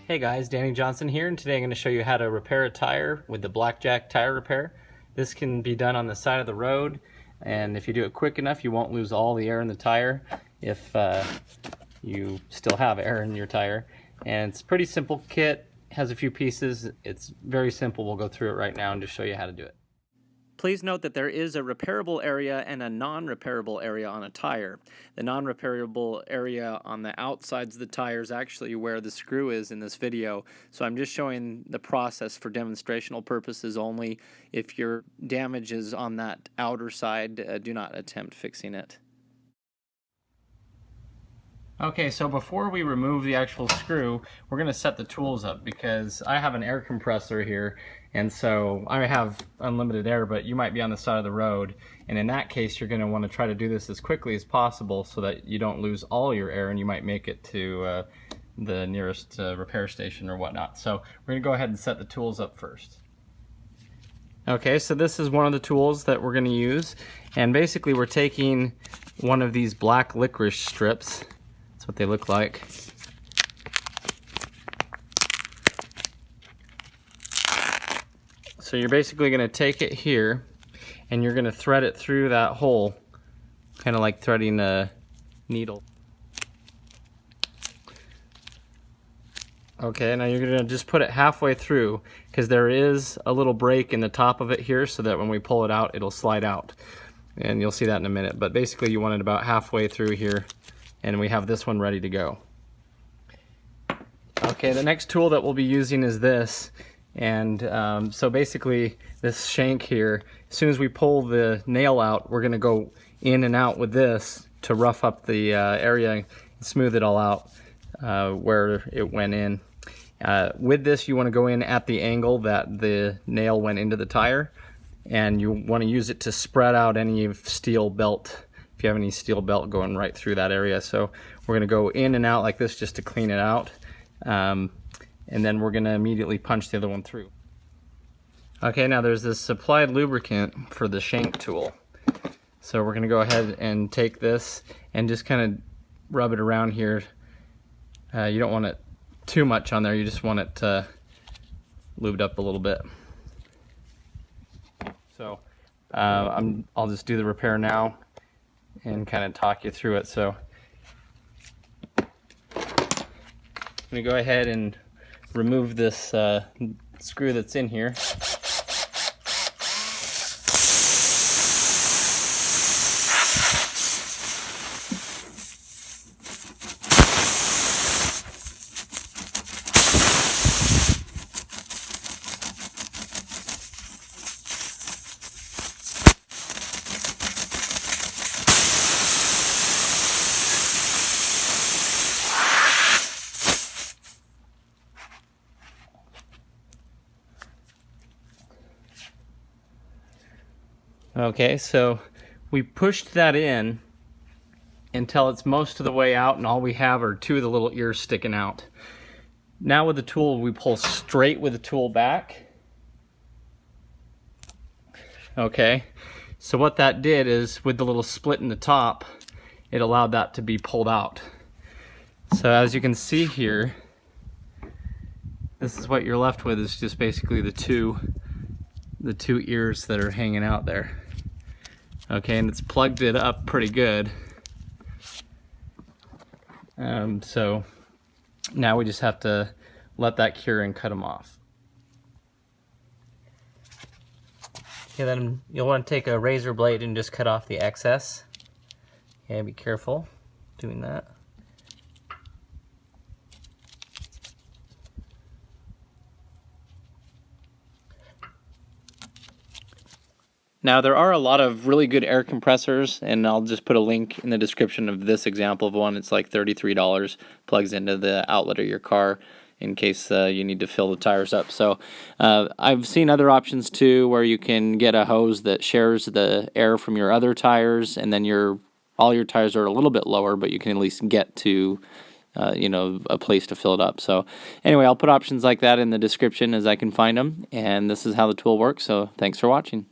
Hey guys, Danny Johnson here, and today I'm going to show you how to repair a tire with the Blackjack tire repair. This can be done on the side of the road, and if you do it quick enough you won't lose all the air in the tire if you still have air in your tire. And it's a pretty simple kit, has a few pieces, it's very simple. We'll go through it right now and just show you how to do it. Please note that there is a repairable area and a non-repairable area on a tire. The non-repairable area on the outsides of the tire is actually where the screw is in this video, so I'm just showing the process for demonstrational purposes only. If your damage is on that outer side, do not attempt fixing it. Okay, so before we remove the actual screw, we're going to set the tools up because I have an air compressor here, and so I have unlimited air, but you might be on the side of the road, and in that case you're going to want to try to do this as quickly as possible so that you don't lose all your air and you might make it to the nearest repair station or whatnot. So we're going to go ahead and set the tools up first. Okay, so this is one of the tools that we're going to use, and basically we're taking one of these black licorice strips. That's what they look like. So you're basically going to take it here and you're going to thread it through that hole, kind of like threading a needle. Okay, now you're going to just put it halfway through because there is a little break in the top of it here so that when we pull it out it'll slide out, and you'll see that in a minute. But basically you want it about halfway through here, and we have this one ready to go. Okay, the next tool that we'll be using is this, and so basically this shank here, as soon as we pull the nail out, we're going to go in and out with this to rough up the area and smooth it all out where it went in. With this you want to go in at the angle that the nail went into the tire, and you want to use it to spread out any steel belt, if you have any steel belt going right through that area. So we're going to go in and out like this just to clean it out, and then we're going to immediately punch the other one through. Okay, now there's this supplied lubricant for the shank tool, so we're going to go ahead and take this and just kind of rub it around here. You don't want it too much on there, you just want it lubed up a little bit. So I'll just do the repair now and kind of talk you through it. So I'm going to go ahead and remove this screw that's in here. Okay, so we pushed that in until it's most of the way out, and all we have are two of the little ears sticking out. Now with the tool, we pull straight with the tool back. Okay, so what that did is, with the little split in the top, it allowed that to be pulled out. So as you can see here, this is what you're left with, is just basically the two ears that are hanging out there. Okay, and it's plugged it up pretty good. So now we just have to let that cure and cut them off. Okay, then you'll want to take a razor blade and just cut off the excess. Okay, be careful doing that. Now there are a lot of really good air compressors, and I'll just put a link in the description of this example of one. It's like $33, plugs into the outlet of your car in case you need to fill the tires up. So I've seen other options too, where you can get a hose that shares the air from your other tires, and then all your tires are a little bit lower, but you can at least get to a place to fill it up. So anyway, I'll put options like that in the description as I can find them, and this is how the tool works. So thanks for watching.